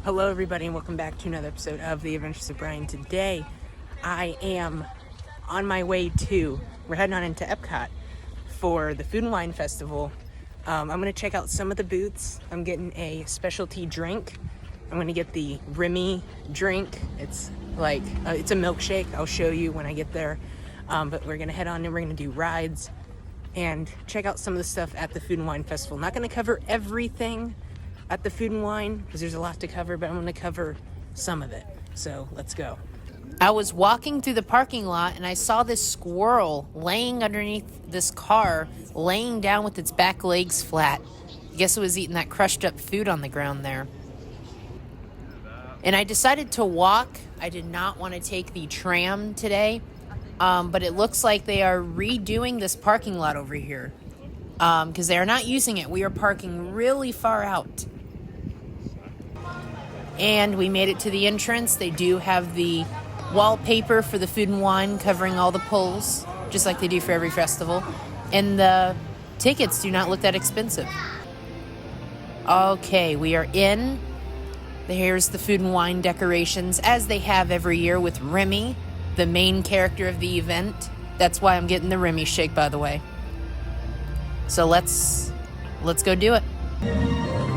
Hello everybody and welcome back to another episode of The Adventures of Brian. Today I am on my way we're heading on into Epcot for the Food and Wine Festival. I'm going to check out some of the booths. I'm getting a specialty drink. I'm going to get the Remy drink. It's like, it's a milkshake. I'll show you when I get there. But we're going to head on and we're going to do rides and check out some of the stuff at the Food and Wine Festival. Not going to cover everything at the Food and Wine because there's a lot to cover, but I'm going to cover some of it. So let's go. I was walking through the parking lot and I saw this squirrel laying underneath this car, laying down with its back legs flat. I guess it was eating that crushed up food on the ground there. And I decided to walk. I did not want to take the tram today, but it looks like they are redoing this parking lot over here because they are not using it. We are parking really far out. And we made it to the entrance. They do have the wallpaper for the Food and Wine covering all the poles, just like they do for every festival. And the tickets do not look that expensive. Okay, we are in. Here's the Food and Wine decorations, as they have every year with Remy, the main character of the event. That's why I'm getting the Remy shake, by the way. So let's go do it.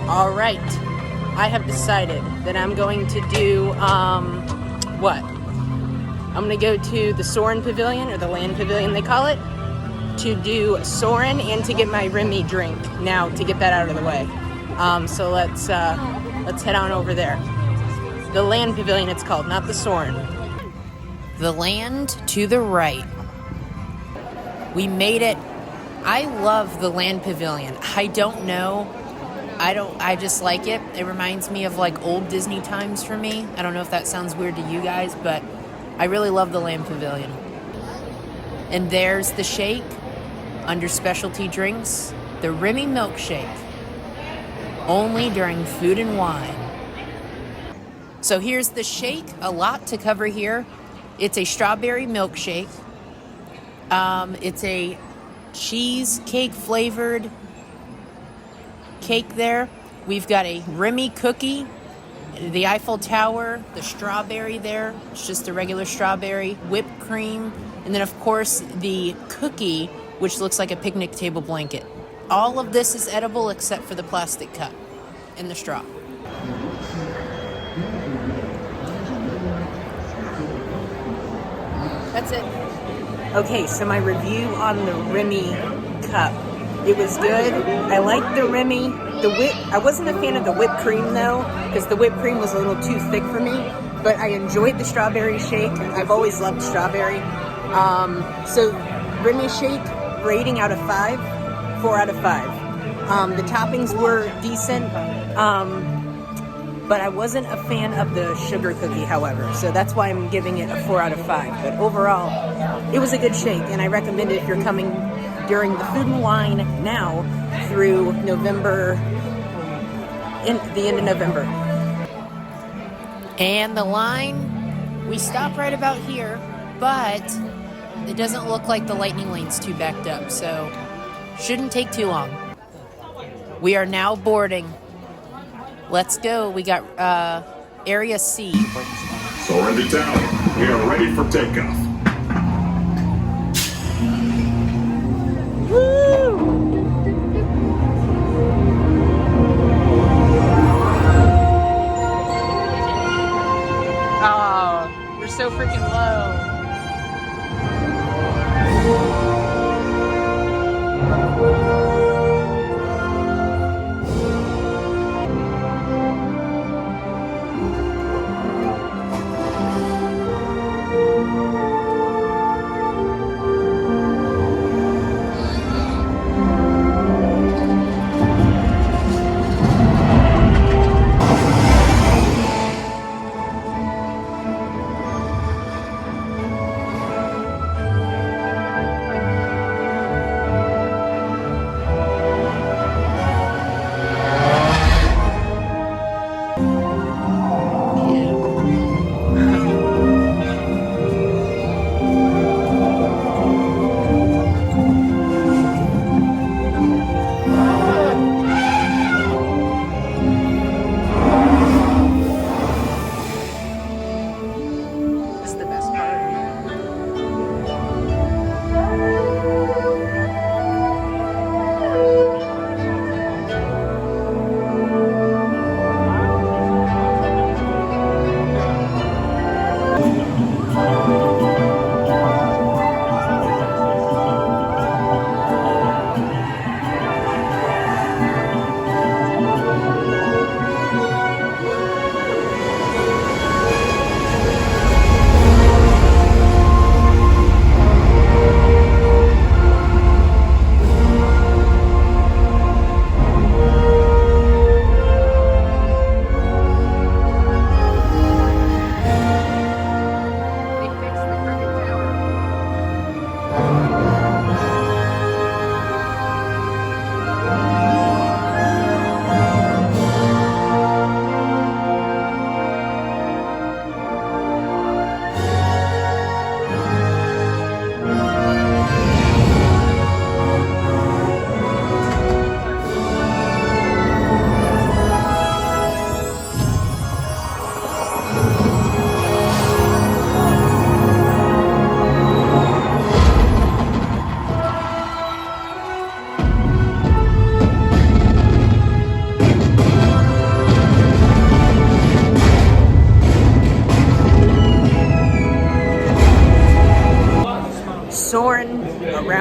All right. I have decided that I'm going to do, I'm going to go to the Soarin' Pavilion, or the Land Pavilion they call it, to do Soarin' and to get my Remy drink now, to get that out of the way. So let's head on over there. The Land Pavilion it's called, not the Soarin'. The Land to the right. We made it. I love the Land Pavilion. I don't know. I just like it. It reminds me of like old Disney times for me. I don't know if that sounds weird to you guys, but I really love the Land Pavilion. And there's the shake under specialty drinks, the Remy milkshake, only during Food and Wine. So here's the shake, a lot to cover here. It's a strawberry milkshake. It's a cheesecake flavored cake there. We've got a Remy cookie, the Eiffel Tower, the strawberry there. It's just a regular strawberry, whipped cream, and then of course the cookie, which looks like a picnic table blanket. All of this is edible except for the plastic cup and the straw. That's it. Okay, so my review on the Remy cup. It was good. I liked the Remy. I wasn't a fan of the whipped cream though, because the whipped cream was a little too thick for me. But I enjoyed the strawberry shake. I've always loved strawberry. So Remy shake, rating out of 5, 4 out of 5. The toppings were decent, but I wasn't a fan of the sugar cookie, however. So that's why I'm giving it a 4 out of 5. But overall, it was a good shake, and I recommend it if you're coming during the Food and Wine now through November, in the end of November. And the line, we stop right about here, but it doesn't look like the lightning lane's too backed up, so shouldn't take too long. We are now boarding. Let's go. We got Area C. Soarin' to town. We are ready for takeoff. Oh, we're so freaking low.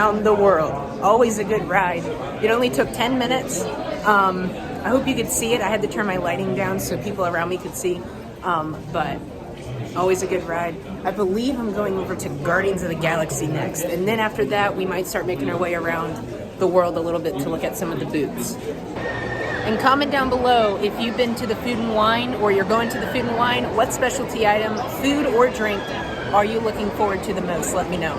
around the world. Always a good ride. It only took 10 minutes. I hope you could see it. I had to turn my lighting down so people around me could see. But always a good ride. I believe I'm going over to Guardians of the Galaxy next. And then after that, we might start making our way around the world a little bit to look at some of the booths. And comment down below if you've been to the Food and Wine or you're going to the Food and Wine. What specialty item, food or drink, are you looking forward to the most? Let me know.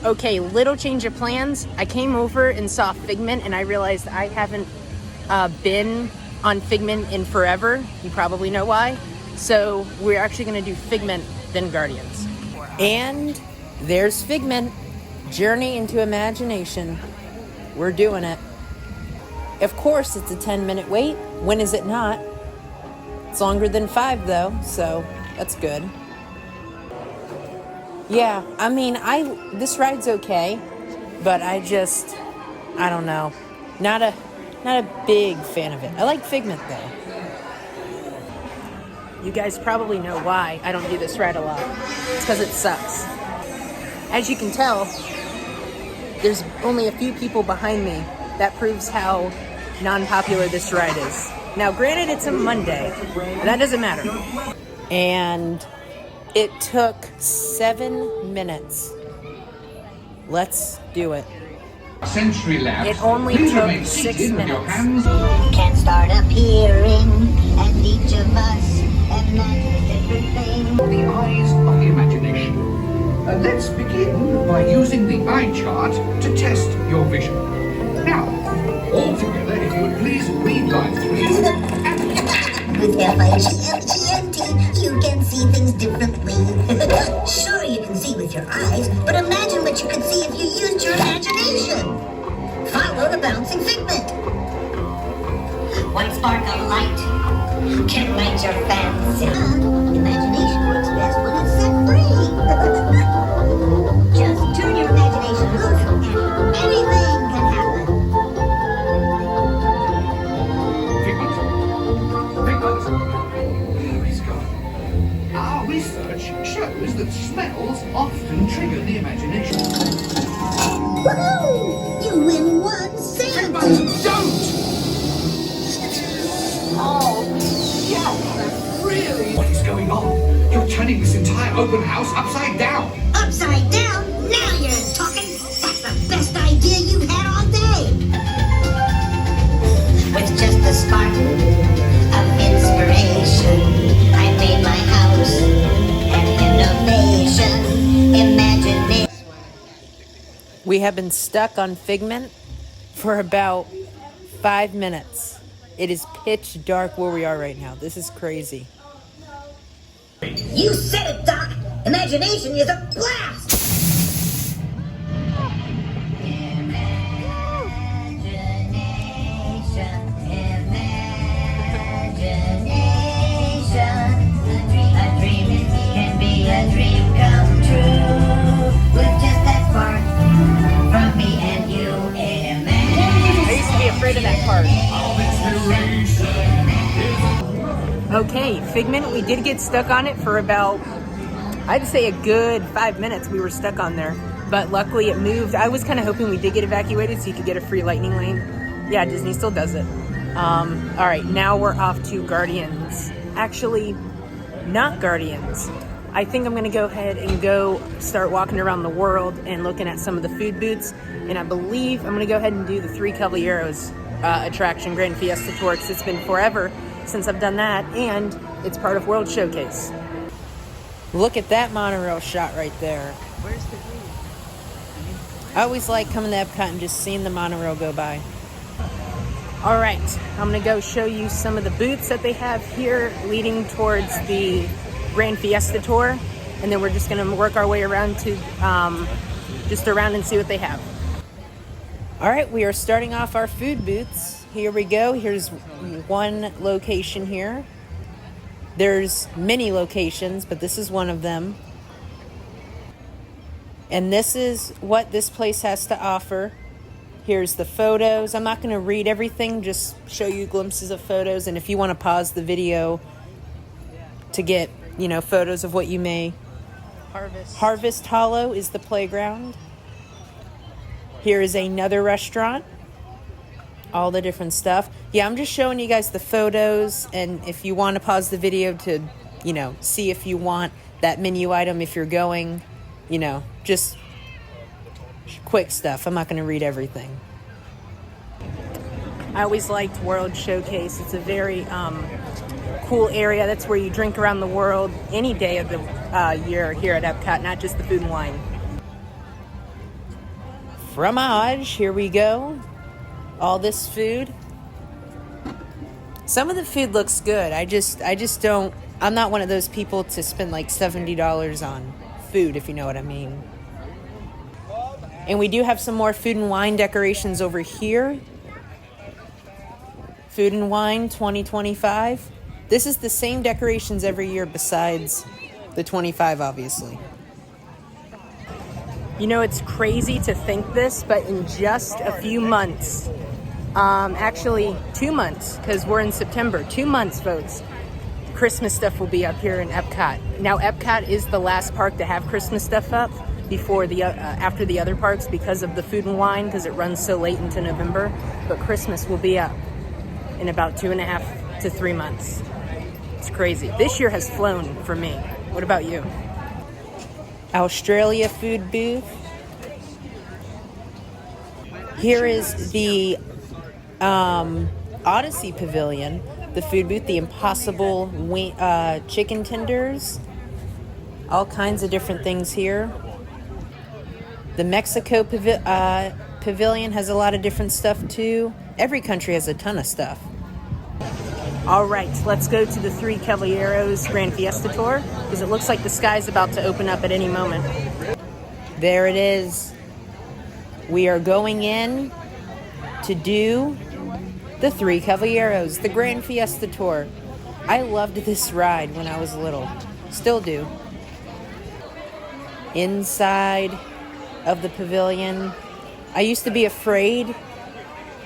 Okay, little change of plans. I came over and saw Figment and I realized I haven't been on Figment in forever. You probably know why. So we're actually gonna do Figment, then Guardians. And there's Figment, Journey into Imagination. We're doing it. Of course, it's a 10-minute wait. When is it not? It's longer than 5 though, so that's good. Yeah, I mean, this ride's okay, but I don't know. Not a big fan of it. I like Figment though. You guys probably know why I don't do this ride a lot. It's because it sucks. As you can tell, there's only a few people behind me. That proves how non-popular this ride is. Now, granted, it's a Monday, but that doesn't matter. And it took 7 minutes. Let's do it. Sensory labs. It only Please took remain 6 seated with your minutes. hands. Can start appearing, and each of us imagines different things. The eyes of the imagination. Let's begin by using the eye chart to test your vision. Now, all together, if you would please read line 3 and With FIGMGNT, you can see things differently. Sure, you can see with your eyes, but imagine what you could see if you used your imagination. Follow the bouncing figment. One spark of light can light your fancy. Imagination works best when it's set free. Just turn your imagination loose and anything can happen. Figment. He's gone. Our research shows that smells often trigger the imagination. Woohoo! You win 1 cent! Figment, don't! Oh, yeah, really? What is going on? You're turning this entire open house upside down. Upside down? Now you're talking! That's the best idea you've had all day! With just a spark of inspiration, I made my house an innovation. Imagination. We have been stuck on Figment for about 5 minutes. It is pitch dark where we are right now. This is crazy. You said it, Doc! Imagination is a blast! A dream can be a dream come true. With just that spark from me and you. I used to be afraid of that part. Okay, Figment, we did get stuck on it for about, I'd say a good 5 minutes we were stuck on there. But luckily it moved. I was kind of hoping we did get evacuated so you could get a free lightning lane. Yeah, Disney still does it. All right, now we're off to Guardians. Actually, not Guardians. I think I'm gonna go ahead and go start walking around the world and looking at some of the food booths. And I believe I'm gonna go ahead and do the Three Caballeros attraction, Grand Fiesta Tour, because it's been forever since I've done that, and it's part of World Showcase. Look at that monorail shot right there. Where's the view? I always like coming to Epcot and just seeing the monorail go by. All right, I'm gonna go show you some of the booths that they have here leading towards the Grand Fiesta Tour, and then we're just gonna work our way around to just around and see what they have. All right, we are starting off our food booths. Here we go. Here's one location here. There's many locations, but this is one of them. And this is what this place has to offer. Here's the photos. I'm not going to read everything, just show you glimpses of photos. And if you want to pause the video to get, photos of what you may. Harvest. Harvest Hollow is the playground. Here is another restaurant. All the different stuff. Yeah, I'm just showing you guys the photos, and if you want to pause the video to, you know, see if you want that menu item if you're going, you know, just quick stuff. I'm not going to read everything. I always liked World Showcase. It's a very cool area. That's where you drink around the world any day of the year here at Epcot, not just the food and wine. Fromage, here we go. All this food. Some of the food looks good. I just don't, I'm not one of those people to spend like $70 on food, if you know what I mean. And we do have some more food and wine decorations over here. Food and Wine 2025. This is the same decorations every year besides the 25, obviously. You know, it's crazy to think this, but in just a few months, actually 2 months, because we're in September, 2 months, folks, Christmas stuff will be up here in Epcot. Now, Epcot is the last park to have Christmas stuff up before the after the other parks because of the Food and Wine, because it runs so late into November. But Christmas will be up in about 2.5 to 3 months. It's crazy. This year has flown for me. What about you? Australia food booth. Here is the Odyssey Pavilion, the food booth, the Impossible chicken tenders, all kinds of different things here. The Mexico Pavilion has a lot of different stuff too. Every country has a ton of stuff. All right, let's go to the Three Caballeros Grand Fiesta Tour, because it looks like the sky's about to open up at any moment. There it is. We are going in to do the Three Caballeros, the Grand Fiesta Tour. I loved this ride when I was little. Still do. Inside of the pavilion. I used to be afraid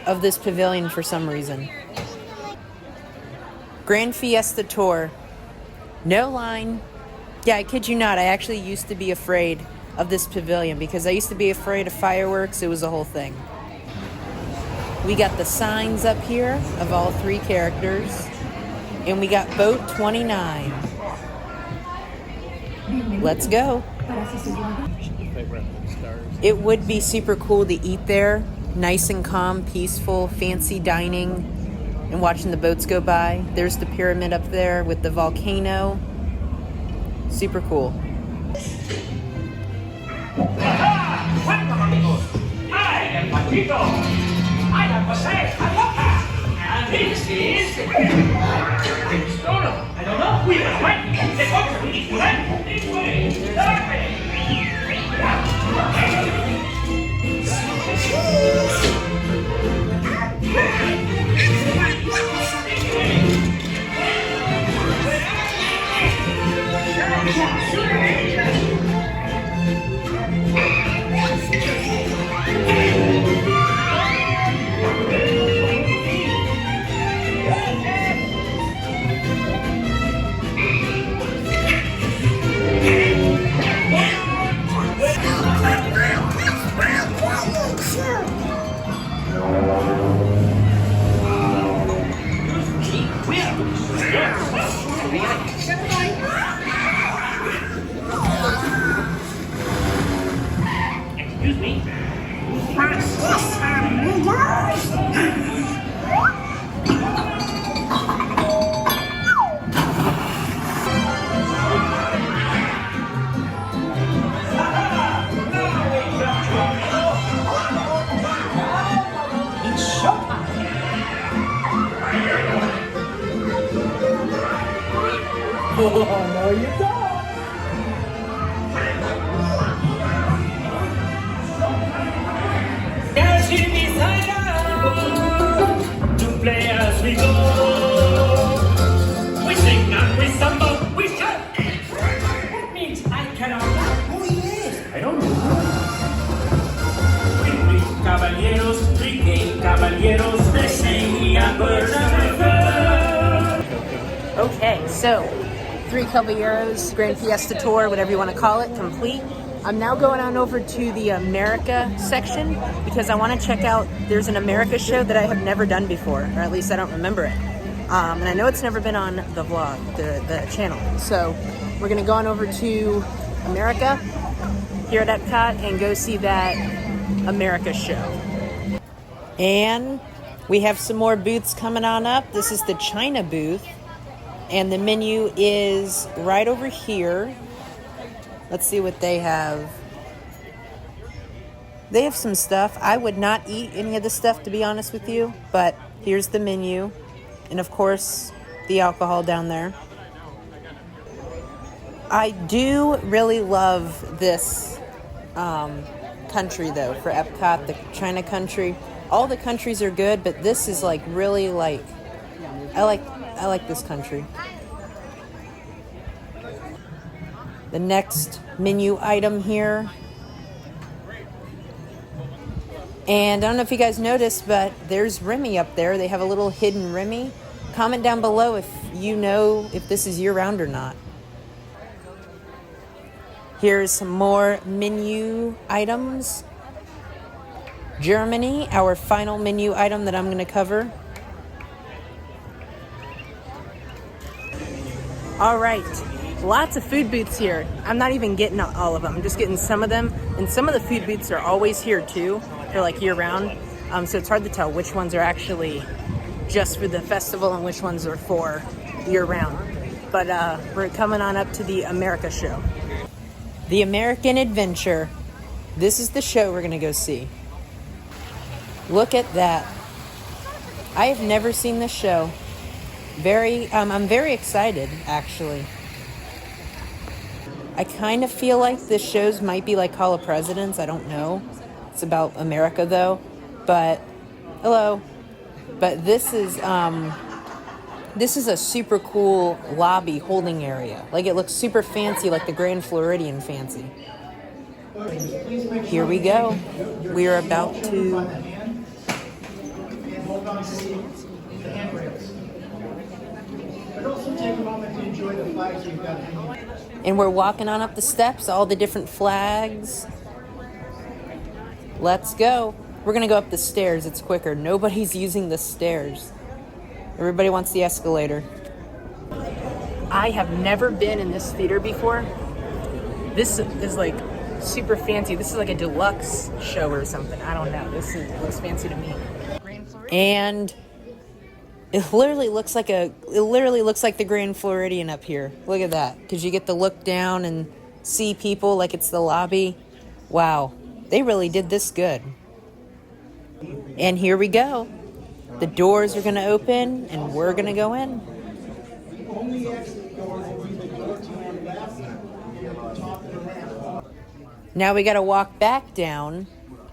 of this pavilion for some reason. Grand Fiesta Tour. No line. Yeah, I kid you not. I actually used to be afraid of this pavilion because I used to be afraid of fireworks. It was a whole thing. We got the signs up here of all three characters. And we got boat 29. Let's go. It would be super cool to eat there. Nice and calm, peaceful, fancy dining. And watching the boats go by. There's the pyramid up there with the volcano. Super cool. Welcome, amigos. I am Patito. I am Jose. And this is... I don't know. We are right. Let's go to this way. This way. That way. Excuse me. It's showtime. Oh, no, you don't. As we desire to play as we go, we sing and we stumble, we shout. That means I cannot. Oh yes. I don't know. Three gay caballeros, they sing and burn the river. Okay, so Three Caballeros Grand Fiesta Tour, whatever you want to call it, complete. I'm now going on over to the America section because I want to check out, there's an America show that I have never done before, or at least I don't remember it. And I know it's never been on the vlog, the channel. So we're going to go on over to America here at Epcot and go see that America show. And we have some more booths coming on up. This is the China booth. And the menu is right over here. Let's see what they have. They have some stuff. I would not eat any of this stuff, to be honest with you. But here's the menu. And of course, the alcohol down there. I do really love this country, though, for Epcot, the China country. All the countries are good, but this is like really like, I like this country. The next menu item here. And I don't know if you guys noticed, but there's Remy up there. They have a little hidden Remy. Comment down below if you know if this is year-round or not. Here's some more menu items. Germany, our final menu item that I'm going to cover. All right, lots of food booths here. I'm not even getting all of them. I'm just getting some of them. And some of the food booths are always here too. They're like year-round. So it's hard to tell which ones are actually just for the festival and which ones are for year-round. But we're coming on up to the America show. The American Adventure. This is the show we're going to go see. Look at that. I have never seen this show. I'm very excited, actually. I kind of feel like this shows might be like Hall of Presidents. I don't know. It's about America, though. But, hello. But this is a super cool lobby holding area. Like, it looks super fancy, like the Grand Floridian fancy. Here we go. We are about to... Hold on to the handrails. But also take a moment to enjoy the flags we've got hanging. And we're walking on up the steps, all the different flags. Let's go. We're going to go up the stairs. It's quicker. Nobody's using the stairs. Everybody wants the escalator. I have never been in this theater before. This is like super fancy. This is like a deluxe show or something. I don't know. Looks fancy to me. And it literally looks like the Grand Floridian up here. Look at that. Because you get to look down and see people like it's the lobby. Wow. They really did this good. And here we go. The doors are going to open and we're going to go in. Now we got to walk back down.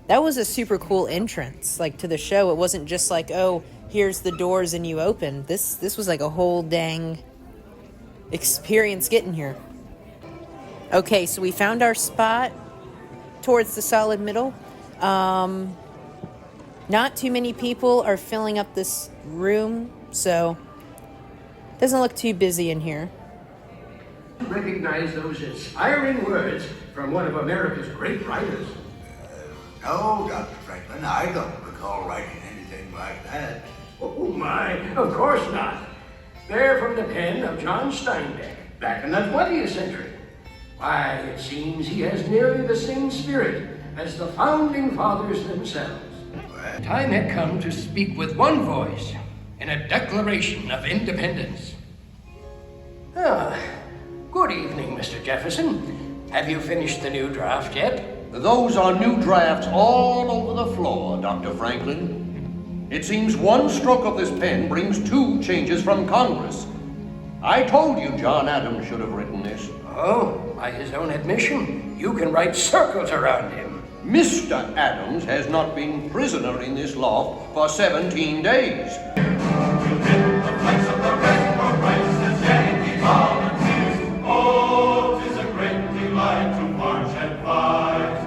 That was a super cool entrance, like, to the show. It wasn't just like, oh, here's the doors and you open. This was like a whole dang experience getting here. Okay, so we found our spot towards the solid middle. Not too many people are filling up this room, so it doesn't look too busy in here. Recognize those inspiring words from one of America's great writers. No, Dr. Franklin, I don't recall writing anything like that. Oh my, of course not. They're from the pen of John Steinbeck, back in the 20th century. Why, it seems he has nearly the same spirit as the founding fathers themselves. Well, Time had come to speak with one voice in a declaration of independence. Good evening, Mr. Jefferson. Have you finished the new draft yet? Those are new drafts all over the floor, Dr. Franklin. It seems one stroke of this pen brings 2 changes from Congress. I told you John Adams should have written this. Oh, by his own admission, you can write circles around him. Mr. Adams has not been prisoner in this loft for 17 days. Oh, 'tis a great delight to march and fight,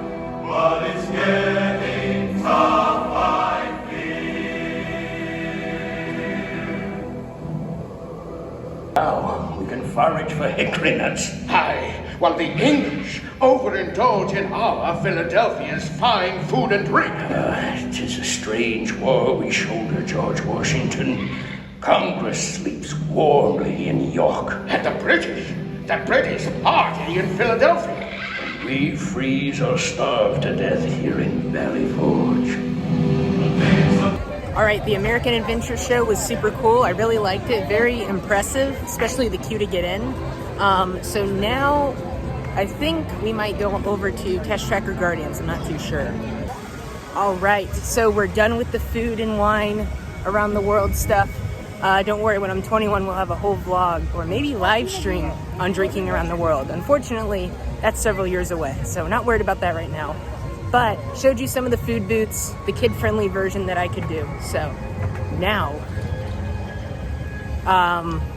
but it's getting tough, I fear. Now, now we can forage for hickory nuts. Aye, while the English overindulge in our Philadelphia's fine food and drink. 'Tis a strange war we shoulder, George Washington. Congress sleeps warmly in York. And the British party in Philadelphia. And we freeze or starve to death here in Valley Forge. All right, the American Adventure Show was super cool. I really liked it. Very impressive, especially the queue to get in. So now I think we might go over to Test Track or Guardians. I'm not too sure. All right, so we're done with the food and wine around the world stuff. Don't worry, when I'm 21, we'll have a whole vlog or maybe live stream on drinking around the world. Unfortunately, that's several years away, so not worried about that right now. But showed you some of the food booths, the kid-friendly version that I could do. So now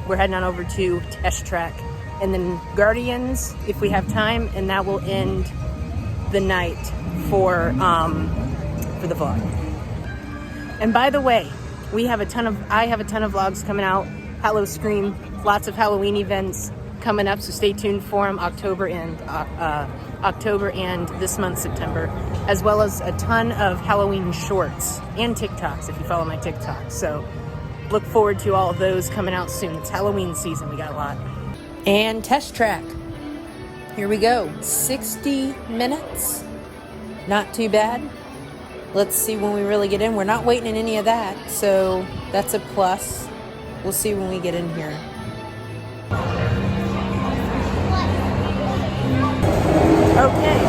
we're heading on over to Test Track and then Guardians if we have time, and that will end the night for the vlog. And by the way, I have a ton of vlogs coming out. Hallow Scream, lots of Halloween events coming up, so stay tuned for them. October and this month, September, as well as a ton of Halloween shorts and TikToks if you follow my TikTok. So look forward to all of those coming out soon. It's Halloween season, we got a lot. And Test Track. Here we go. 60 minutes. Not too bad. Let's see when we really get in. We're not waiting in any of that, so that's a plus. We'll see when we get in here. Okay.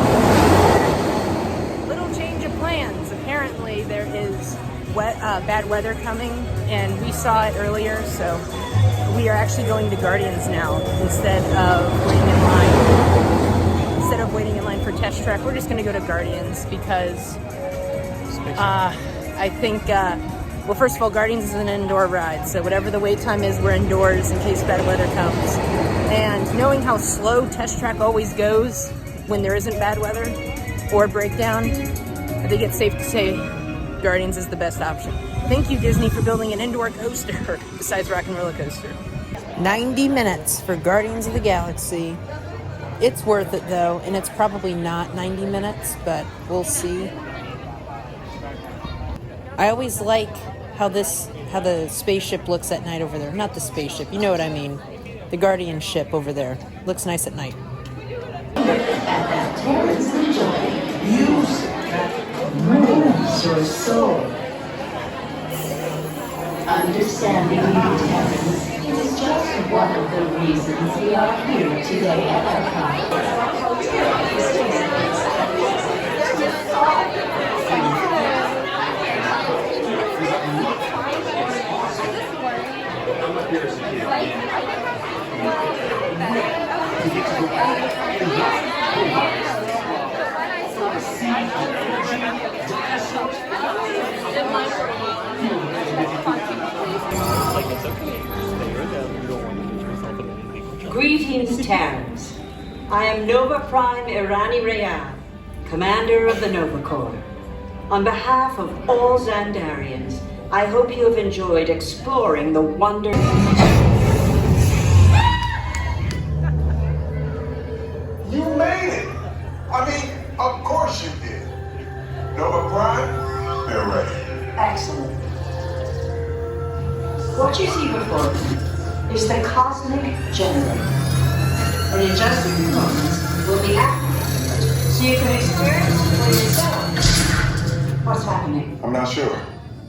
Little change of plans. Apparently there is bad weather coming, and we saw it earlier, so we are actually going to Guardians now instead of waiting in line. Instead of waiting in line for Test Track, we're just going to go to Guardians because I think, well, first of all, Guardians is an indoor ride, so whatever the wait time is, we're indoors in case bad weather comes. And knowing how slow Test Track always goes when there isn't bad weather or breakdown, I think it's safe to say Guardians is the best option. Thank you, Disney, for building an indoor coaster besides Rock and Roller Coaster. 90 minutes for Guardians of the Galaxy. It's worth it, though, and it's probably not 90 minutes, but we'll see. I always like how the spaceship looks at night over there. Not the spaceship, you know what I mean. The Guardian ship over there. Looks nice at night. Music that moves your soul. Understanding you, Terrence, is just one of the reasons we are here today at Epcot. Greetings, Terrans. I am Nova Prime Irani Rayan, Commander of the Nova Corps. On behalf of all Xandarians, I hope you have enjoyed exploring the wonder... You made it! I mean, of course you did. Nova Prime, they're ready. Excellent. What you see before you is the cosmic generator. And in just a few moments, we'll be activating it so you can experience it for yourself. What's happening? I'm not sure.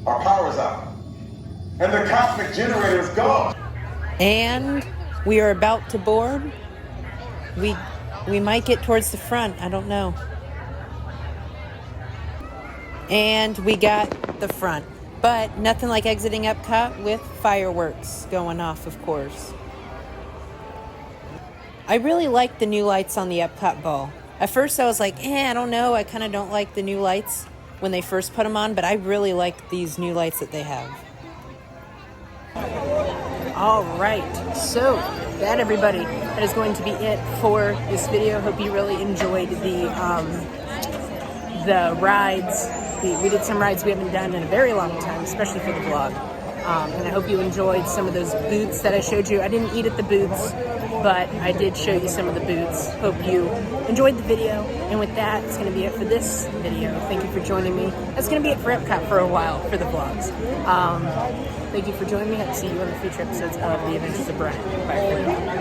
Our power's out. And the cosmic generator is gone. And we are about to board. We might get towards the front. I don't know. And we got the front. But nothing like exiting Epcot with fireworks going off, of course. I really like the new lights on the Epcot ball. At first I was like, I don't know. I kind of don't like the new lights when they first put them on, but I really like these new lights that they have. All right, so that, everybody, that is going to be it for this video. Hope you really enjoyed the rides. We did some rides we haven't done in a very long time, especially for the vlog. And I hope you enjoyed some of those booths that I showed you. I didn't eat at the booths, but I did show you some of the booths. Hope you enjoyed the video. And with that, it's going to be it for this video. Thank you for joining me. That's going to be it for Epcot for a while, for the vlogs. Thank you for joining me. I'll see you on the future episodes of The Adventures of Brian. Bye for now.